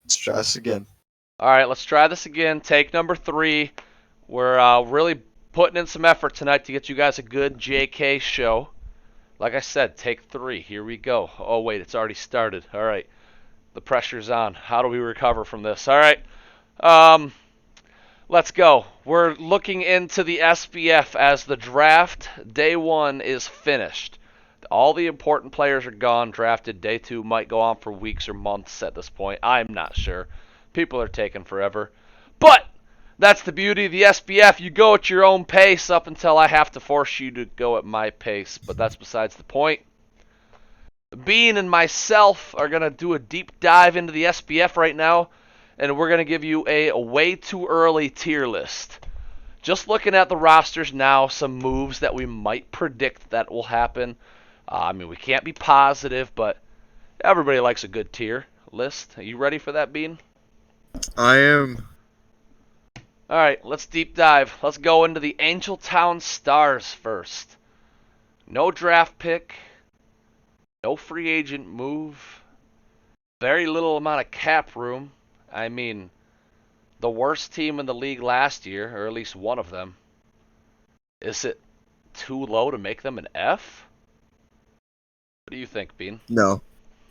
Let's try this again. All right, let's try this again. Take number 3. We're really putting in some effort tonight to get you guys a good JK show. Like I said, take 3. Here we go. Oh, wait, it's already started. All right, the pressure's on. How do we recover from this? All right, um, let's go. We're looking into the SBF as the draft. Day 1 is finished. All the important players are gone, drafted. Day 2 might go on for weeks or months at this point. I'm not sure. People are taking forever. But that's the beauty of the SBF. You go at your own pace up until I have to force you to go at my pace. But that's besides the point. Bean and myself are going to do a deep dive into the SBF right now. And we're going to give you a way too early tier list. Just looking at the rosters now, some moves that we might predict that will happen. I mean, we can't be positive, but everybody likes a good tier list. Are you ready for that, Bean? I am. All right, let's deep dive. Let's go into the Angel Town Stars first. No draft pick, no free agent move, very little amount of cap room. I mean, the worst team in the league last year, or at least one of them. Is it too low to make them an F? What do you think, Bean? No.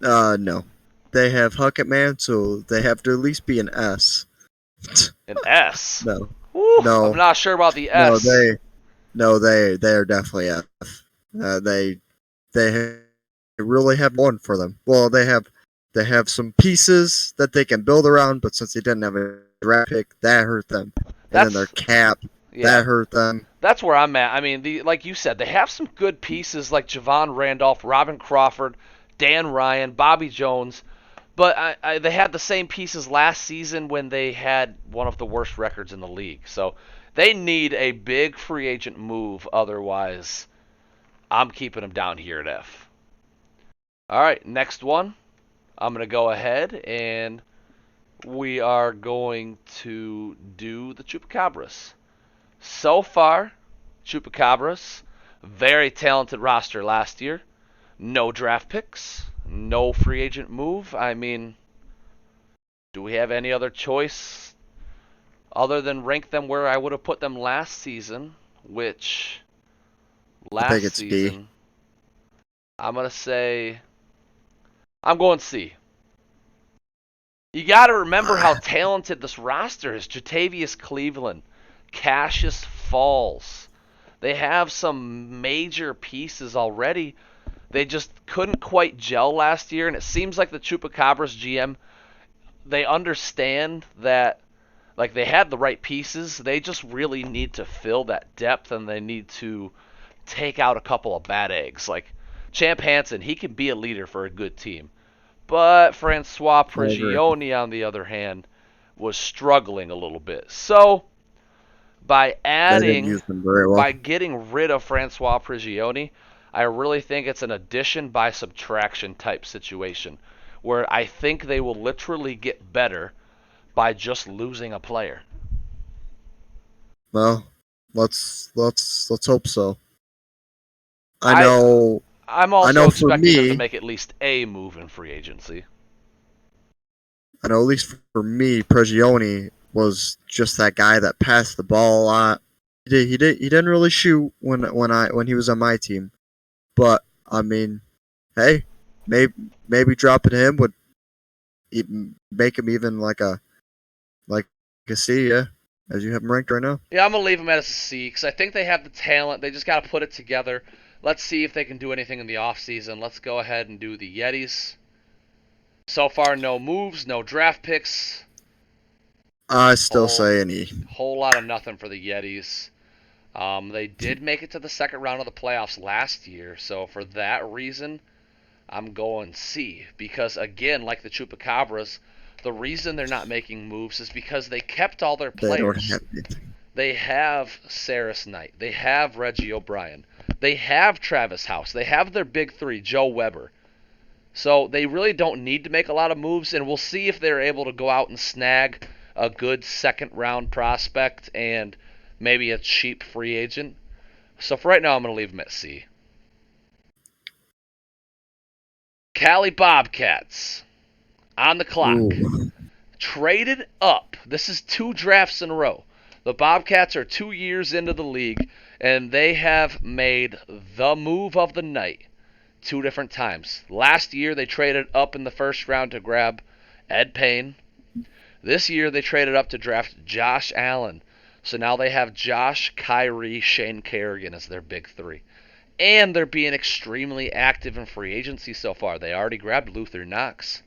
No. They have Huckett Man, so they have to at least be an S. An S? No. Woo, I'm No. not sure about the No, S. they are definitely F. They really have one for them. Well, they have some pieces that they can build around, but since they didn't have a draft pick, that hurt them. And then their That's cap, yeah. that hurt them. That's where I'm at. I mean, like you said, they have some good pieces like Javon Randolph, Robin Crawford, Dan Ryan, Bobby Jones, but they had the same pieces last season when they had one of the worst records in the league. So they need a big free agent move. Otherwise, I'm keeping them down here at F. All right, next one. I'm going to go ahead and we are going to do the Chupacabras. So far, Chupacabras, very talented roster last year. No draft picks, no free agent move. I mean, do we have any other choice other than rank them where I would have put them last season? Which, I think last it's B. season, I'm going to say, I'm going C. You got to remember how talented this roster is. Jatavius Cleveland, Cassius Falls. They have some major pieces already. They just couldn't quite gel last year, and it seems like the Chupacabras GM, they understand that like they had the right pieces. They just really need to fill that depth, and they need to take out a couple of bad eggs. Like Champ Hansen, he can be a leader for a good team. But Francois I agree. Prigioni, on the other hand, was struggling a little bit. So by They didn't adding, use them very well. by getting rid of Francois Prigioni, I really think it's an addition by subtraction type situation where I think they will literally get better by just losing a player. Well, let's hope so. I I know I'm I also know for expecting them to me, make at least a move in free agency. I know at least for me, Prigioni was just that guy that passed the ball a lot. He didn't really shoot when he was on my team. But I mean, hey, maybe dropping him would make him even like a C, yeah, as you have him ranked right now. Yeah, I'm gonna leave them as a C because I think they have the talent. They just got to put it together. Let's see if they can do anything in the off season. Let's go ahead and do the Yetis. So far, no moves, no draft picks. I still Whole say an E. whole lot of nothing for the Yetis. They did make it to the second round of the playoffs last year, so for that reason, I'm going C. Because again, like the Chupacabras, the reason they're not making moves is because they kept all their They don't players. have anything. They have Saris Knight. They have Reggie O'Brien. They have Travis House. They have their big three, Joe Weber. So they really don't need to make a lot of moves, and we'll see if they're able to go out and snag a good second round prospect and maybe a cheap free agent. So for right now, I'm going to leave them at C. Cali Bobcats on the clock. Ooh, traded up. This is 2 drafts in a row. The Bobcats are 2 years into the league, and they have made the move of the night 2 different times. Last year, they traded up in the first round to grab Ed Payne. This year, they traded up to draft Josh Allen. So now they have Josh, Kyrie, Shane Kerrigan as their big 3. And they're being extremely active in free agency so far. They already grabbed Luther Knox.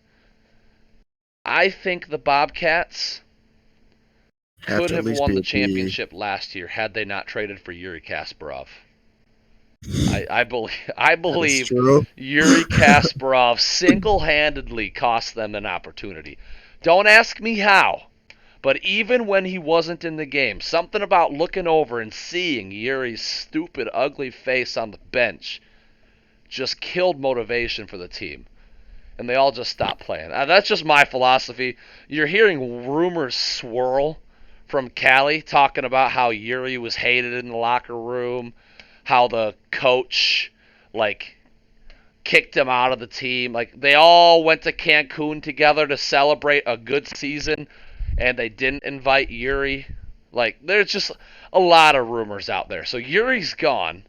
I think the Bobcats could have won the championship last year had they not traded for Yuri Kasparov. I believe Yuri Kasparov single-handedly cost them an opportunity. Don't ask me how, but even when he wasn't in the game, something about looking over and seeing Yuri's stupid, ugly face on the bench just killed motivation for the team. And they all just stopped playing. That's just my philosophy. You're hearing rumors swirl from Cali talking about how Yuri was hated in the locker room, how the coach, kicked him out of the team. They all went to Cancun together to celebrate a good season, and they didn't invite Yuri. There's just a lot of rumors out there. So Yuri's gone,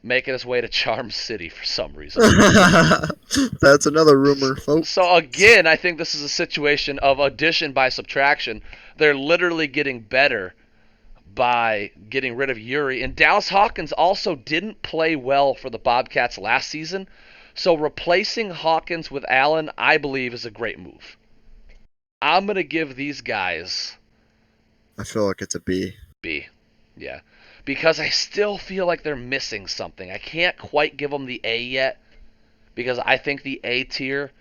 making his way to Charm City for some reason. That's another rumor, folks. So again, I think this is a situation of addition by subtraction. They're literally getting better by getting rid of Yuri. And Dallas Hawkins also didn't play well for the Bobcats last season. So replacing Hawkins with Allen, I believe, is a great move. I'm going to give these guys... I feel like it's a B. B, yeah. Because I still feel like they're missing something. I can't quite give them the A yet, because I think the A tier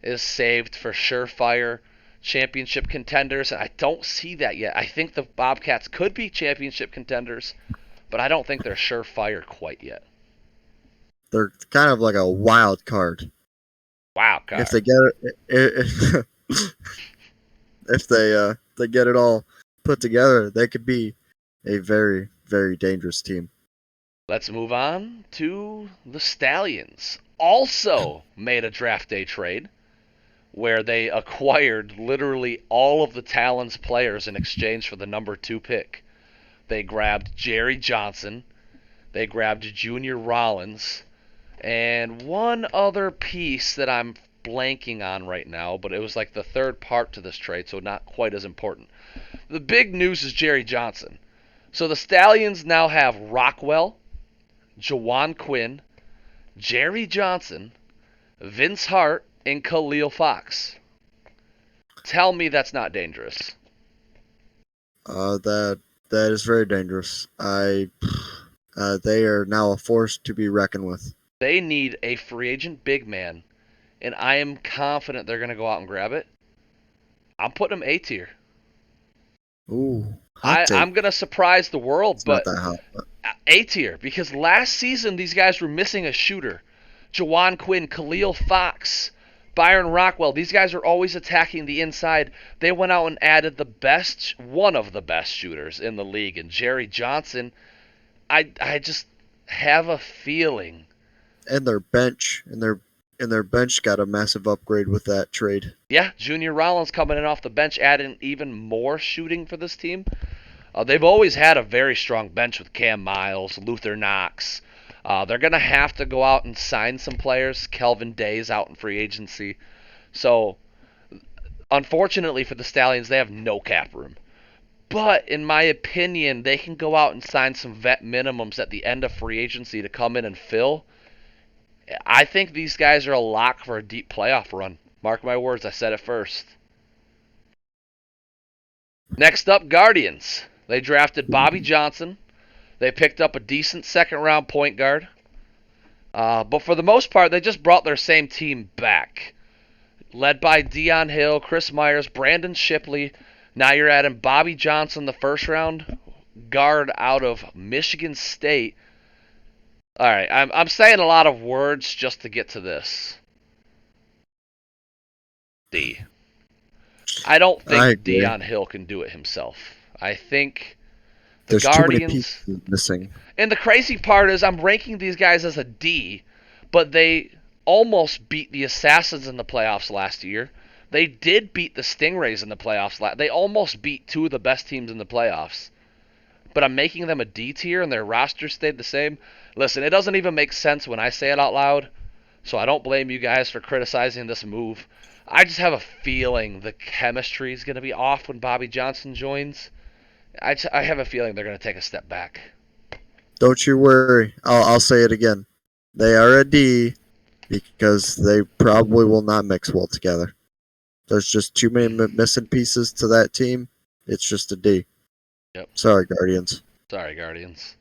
is saved for surefire championship contenders, and I don't see that yet. I think the Bobcats could be championship contenders, but I don't think they're surefire quite yet. They're kind of like a wild card. Wild card. If they get it, if they get it all put together, they could be a very, very dangerous team. Let's move on to the Stallions. Also made a draft day trade where they acquired literally all of the Talons players in exchange for the number 2 pick. They grabbed Jerry Johnson, they grabbed Junior Rollins, and one other piece that I'm blanking on right now, but it was like the third part to this trade, so not quite as important. The big news is Jerry Johnson. So the Stallions now have Rockwell, Jawan Quinn, Jerry Johnson, Vince Hart, and Khalil Fox. Tell me that's not dangerous. That is very dangerous. They are now a force to be reckoned with. They need a free agent big man, and I am confident they're going to go out and grab it. I'm putting them A tier. Ooh, I'm going to surprise the world, it's but not that hot. A tier, because last season these guys were missing a shooter. Jawan Quinn, Khalil Fox, Byron Rockwell, these guys are always attacking the inside. They went out and added one of the best shooters in the league, and Jerry Johnson. I just have a feeling. And their bench got a massive upgrade with that trade. Yeah, Junior Rollins coming in off the bench, adding even more shooting for this team. They've always had a very strong bench with Cam Miles, Luther Knox. They're going to have to go out and sign some players. Kelvin Day's out in free agency. So, unfortunately for the Stallions, they have no cap room. But, in my opinion, they can go out and sign some vet minimums at the end of free agency to come in and fill. I think these guys are a lock for a deep playoff run. Mark my words, I said it first. Next up, Guardians. They drafted Bobby Johnson. They picked up a decent second-round point guard. But for the most part, they just brought their same team back. Led by Deion Hill, Chris Myers, Brandon Shipley. Now you're adding Bobby Johnson, the first-round guard out of Michigan State. All right, I'm saying a lot of words just to get to this. D. I don't think Deion Hill can do it himself. I think the Guardians... Too many pieces missing. And the crazy part is I'm ranking these guys as a D, but they almost beat the Assassins in the playoffs last year. They did beat the Stingrays in the playoffs. They almost beat two of the best teams in the playoffs. But I'm making them a D tier and their roster stayed the same. Listen, it doesn't even make sense when I say it out loud, so I don't blame you guys for criticizing this move. I just have a feeling the chemistry is going to be off when Bobby Johnson joins. I have a feeling they're going to take a step back. Don't you worry. I'll say it again. They are a D because they probably will not mix well together. There's just too many missing pieces to that team. It's just a D. Yep. Sorry, Guardians. Sorry, Guardians.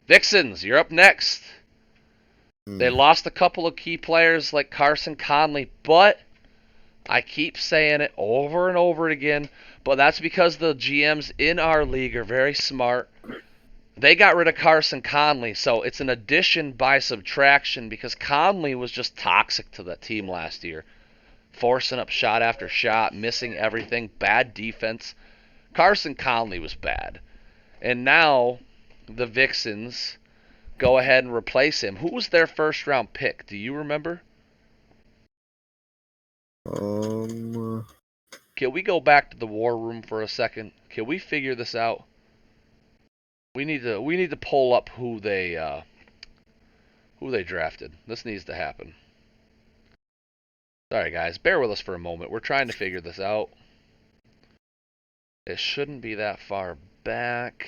Vixens, you're up next. They lost a couple of key players like Carson Conley, but I keep saying it over and over again, but that's because the GMs in our league are very smart. They got rid of Carson Conley, so it's an addition by subtraction because Conley was just toxic to that team last year. Forcing up shot after shot, missing everything, bad defense. Carson Conley was bad. And now the Vixens go ahead and replace him. Who was their first round pick? Do you remember? Can we go back to the war room for a second? Can we figure this out? We need to pull up who they drafted. This needs to happen. Sorry guys, bear with us for a moment. We're trying to figure this out. It shouldn't be that far back.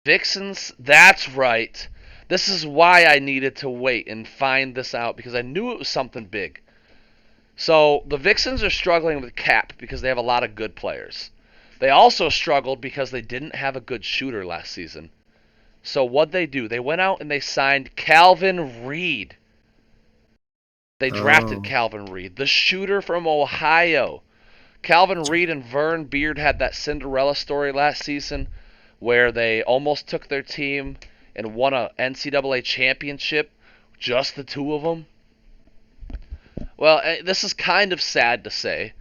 Vixens, that's right. This is why I needed to wait and find this out because I knew it was something big. So the Vixens are struggling with cap because they have a lot of good players. They also struggled because they didn't have a good shooter last season. So what'd they do? They went out and they signed Calvin Reed. They drafted Calvin Reed, the shooter from Ohio. Calvin Reed and Vern Beard had that Cinderella story last season where they almost took their team and won a NCAA championship, just the two of them. Well, this is kind of sad to say,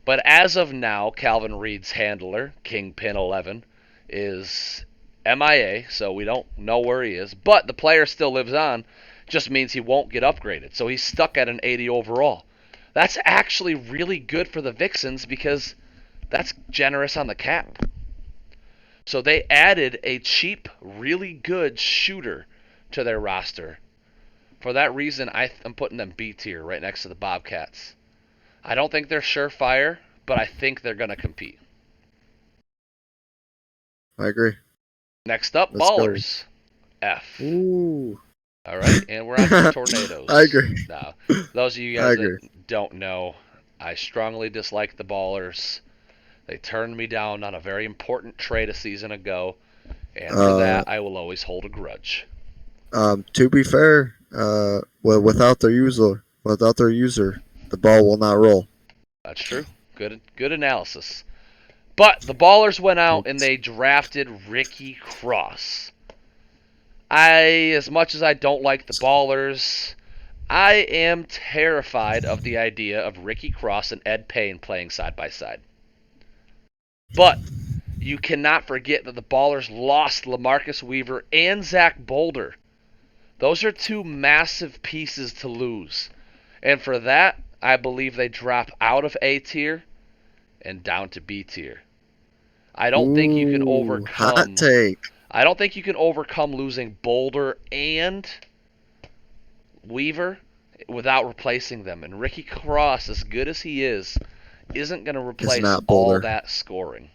but as of now, Calvin Reed's handler, Kingpin 11, is MIA, so we don't know where he is, but the player still lives on, just means he won't get upgraded, so he's stuck at an 80 overall. That's actually really good for the Vixens because that's generous on the cap. So they added a cheap, really good shooter to their roster. For that reason, I'm putting them B tier right next to the Bobcats. I don't think they're surefire, but I think they're going to compete. I agree. Next up, Let's Ballers. Go. F. Ooh. All right, and we're on to Tornadoes. I agree. Now, those of you guys that don't know, I strongly dislike the Ballers. They turned me down on a very important trade a season ago, and for that, I will always hold a grudge. To be fair, without their user, the ball will not roll. That's true. Good analysis. But the Ballers went out and they drafted Ricky Cross. As much as I don't like the Ballers, I am terrified of the idea of Ricky Cross and Ed Payne playing side by side. But you cannot forget that the Ballers lost LaMarcus Weaver and Zach Boulder. Those are two massive pieces to lose. And for that, I believe they drop out of A tier and down to B tier. I don't think you can overcome. Hot take. I don't think you can overcome losing Boulder and Weaver without replacing them. And Ricky Cross, as good as he is, isn't going to replace all that scoring.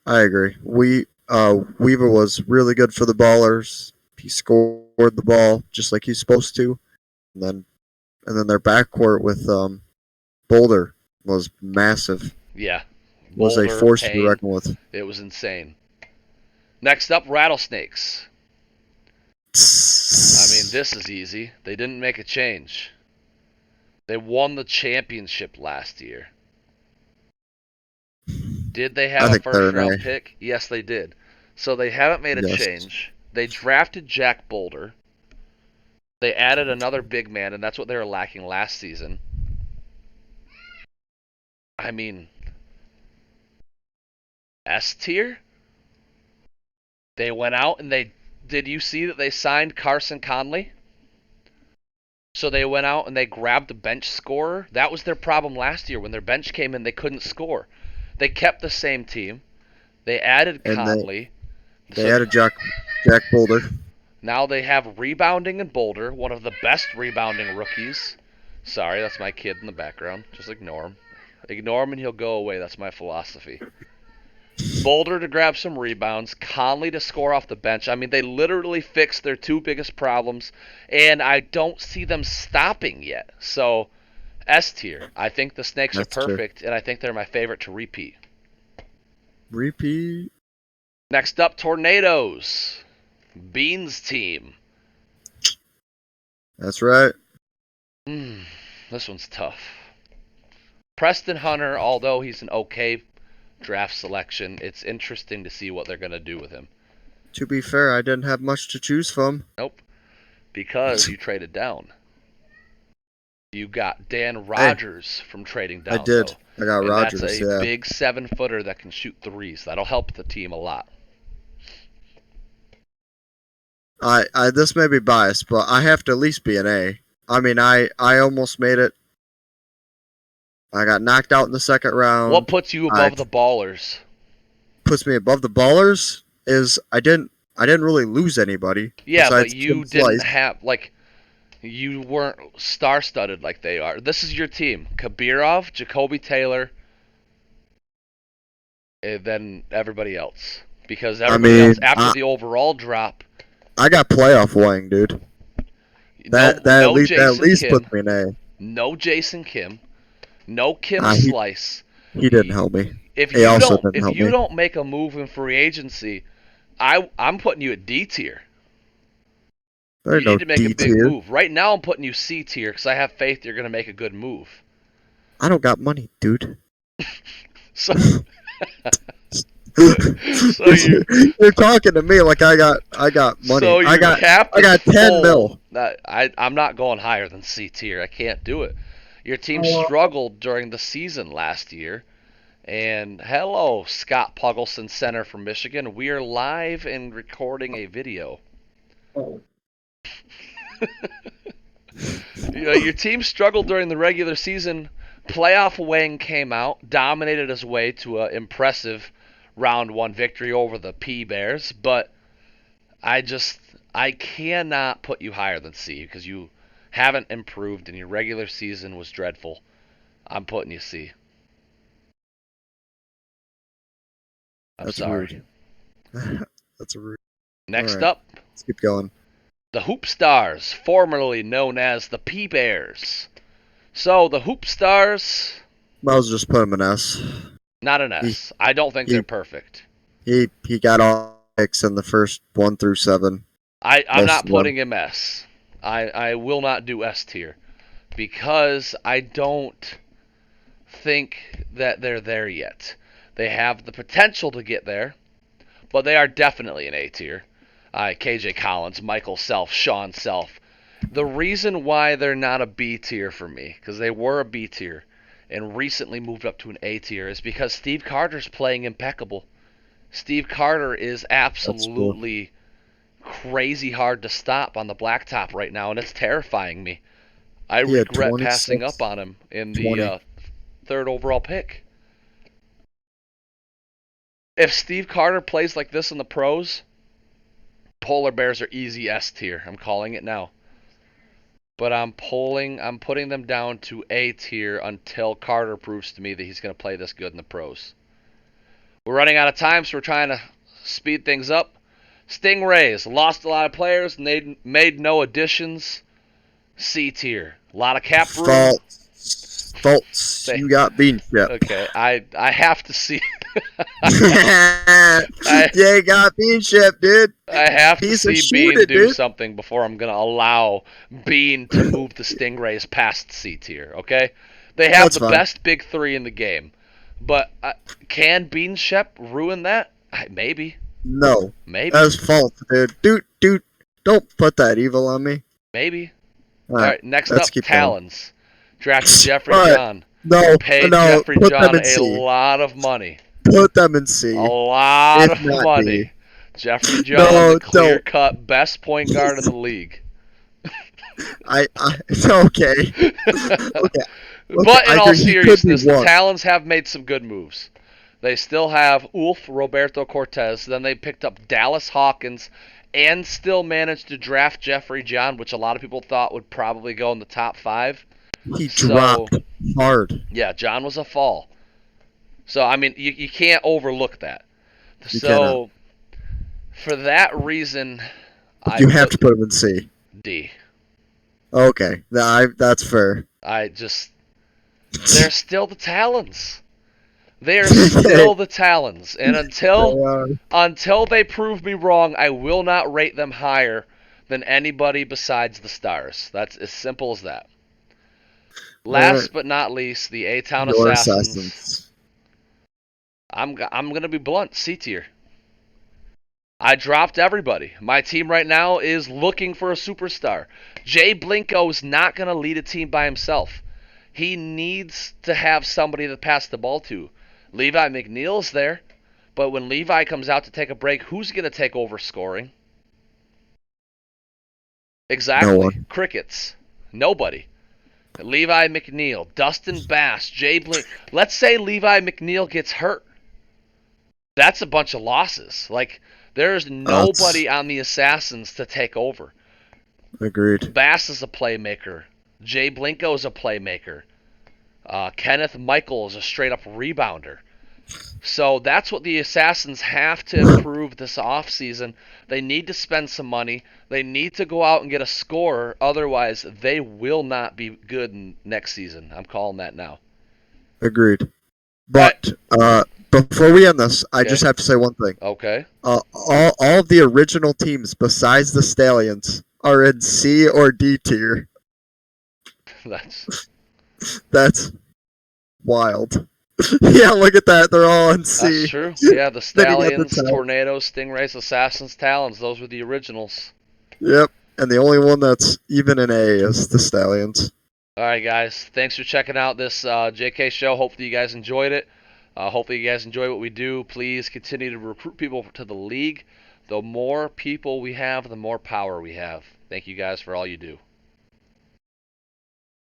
I agree. Weaver was really good for the Ballers. He scored the ball just like he's supposed to, and then their backcourt with Boulder was massive. Yeah, was a force to be reckoned with. It was insane. Next up, Rattlesnakes. I mean, this is easy. They didn't make a change. They won the championship last year. Did they have a first-round pick? Yes, they did. So they haven't made a change. They drafted Jack Boulder. They added another big man, and that's what they were lacking last season. I mean, S tier? They went out and did you see that they signed Carson Conley? So they went out and they grabbed a bench scorer. That was their problem last year. When their bench came in, they couldn't score. They kept the same team. They added And Conley. they added Jack Boulder. Now they have rebounding in Boulder, one of the best rebounding rookies. Sorry, that's my kid in the background. Just ignore him. Ignore him and he'll go away. That's my philosophy. Boulder to grab some rebounds, Conley to score off the bench. I mean, they literally fixed their two biggest problems, and I don't see them stopping yet. So, S tier. I think the Snakes That's are perfect, and I think they're my favorite to repeat. Repeat. Next up, Tornadoes. Beans team. That's right. This one's tough. Preston Hunter, although he's an okay draft selection, it's interesting to see what they're going to do with him. To be fair, I didn't have much to choose from. Nope. Because you traded down. You got Dan Rogers from trading down. I did. Though. I got And Rogers, that's a big 7-footer that can shoot threes. That'll help the team a lot. This may be biased, but I have to at least be an A. I mean, I almost made it. I got knocked out in the second round. What puts you above the Ballers? Puts me above the Ballers is I didn't really lose anybody. Yeah, but besides you Tim didn't Slice. have you weren't star-studded like they are. This is your team: Kabirov, Jacoby Taylor, and then everybody else. Because everybody else after the overall drop. I got playoff wing, dude. That at least Kim, puts me an A. No Jason Kim. No Kim He Slice. He didn't help me. If you don't make a move in free agency, I'm putting you at D tier. You need to make a big move. Right now, I'm putting you C tier because I have faith you're going to make a good move. I don't got money, dude. So you're talking to me like I got money. So I got 10 mil. I'm not going higher than C tier. I can't do it. Your team struggled during the season last year. And hello, Scott Puggleson, center from Michigan. We are live and recording a video. Your team struggled during the regular season. Playoff Wang came out, dominated his way to an impressive round 1 victory over the P-Bears. But I cannot put you higher than C because you haven't improved and your regular season was dreadful. I'm putting you C. I'm sorry. Rude. That's rude. Next up, let's keep going. The Hoop Stars, formerly known as the P-Bears. So the Hoop Stars. I was just put him an S. Not an S. I don't think they're perfect. He got all picks in the first 1 through 7. I'm not putting him S. I will not do S tier because I don't think that they're there yet. They have the potential to get there, but they are definitely an A tier. KJ Collins, Michael Self, Sean Self. The reason why they're not a B tier for me, because they were a B tier and recently moved up to an A tier, is because Steve Carter's playing impeccable. Steve Carter is absolutely crazy hard to stop on the blacktop right now, and it's terrifying me. I regret passing up on him in the 3rd overall pick. If Steve Carter plays like this in the pros, Polar Bears are easy S tier. I'm calling it now. But I'm putting them down to A tier until Carter proves to me that he's going to play this good in the pros. We're running out of time, so we're trying to speed things up. Stingrays lost a lot of players and they made no additions. C tier. A lot of cap room. False. You got Bean Shep. Okay, I have to see. You got Bean Shep, dude. I have to see Bean do something before I'm going to allow Bean to move the Stingrays past C tier, okay? They have the best big 3 in the game. But can Bean Shep ruin that? Maybe. No. Maybe. That's false, dude. Dude, don't put that evil on me. Maybe. All right, next up, Talons. Drafted Jeffrey John. Paid Jeffrey John a lot of money. Put them in C. A lot of money. Jeffrey John, the clear-cut best point guard in the league. It's okay. Okay, okay. But in I all agree. He could be seriousness, the one. Talons have made some good moves. They still have Ulf Roberto Cortez. Then they picked up Dallas Hawkins and still managed to draft Jeffrey John, which a lot of people thought would probably go in the top 5. He So, dropped hard. yeah, John was a fall. So, I mean, you can't overlook that. You cannot. So, for that reason, I You have put to put him in C. D. Okay, that's fair. I just. They're still the Talons. They are still the Talons. And until they prove me wrong, I will not rate them higher than anybody besides the Stars. That's as simple as that. Alright, Last but not least, the A-Town your Assassins. assassins. I'm gonna be blunt, C tier. I dropped everybody. My team right now is looking for a superstar. Jay Blinko is not gonna lead a team by himself. He needs to have somebody to pass the ball to. Levi McNeil's there, but when Levi comes out to take a break, who's gonna take over scoring? No Exactly. one. Crickets. Nobody. Levi McNeil, Dustin Bass, Jay Blink. Let's say Levi McNeil gets hurt. That's a bunch of losses. Like, there's That's nobody on the Assassins to take over. agreed. Bass is a playmaker. Jay Blinko is a playmaker. Kenneth Michael is a straight up rebounder. So that's what the Assassins have to improve this offseason. They need to spend some money. They need to go out and get a scorer. Otherwise, they will not be good next season. I'm calling that now. Agreed. All right. But before we end this, I Okay. just have to say one thing. Okay. All of the original teams besides the Stallions are in C or D tier. That's That's wild. Yeah, look at that. They're all in C. that's true. Yeah, the Then you got the Stallions, Talons. Tornadoes, Stingrays, Assassins, Talons. Those were the originals. Yep. And the only one that's even in A is the Stallions. All right, guys. Thanks for checking out this JK show. Hopefully, you guys enjoyed it. Hopefully, you guys enjoy what we do. Please continue to recruit people to the league. The more people we have, the more power we have. Thank you guys for all you do.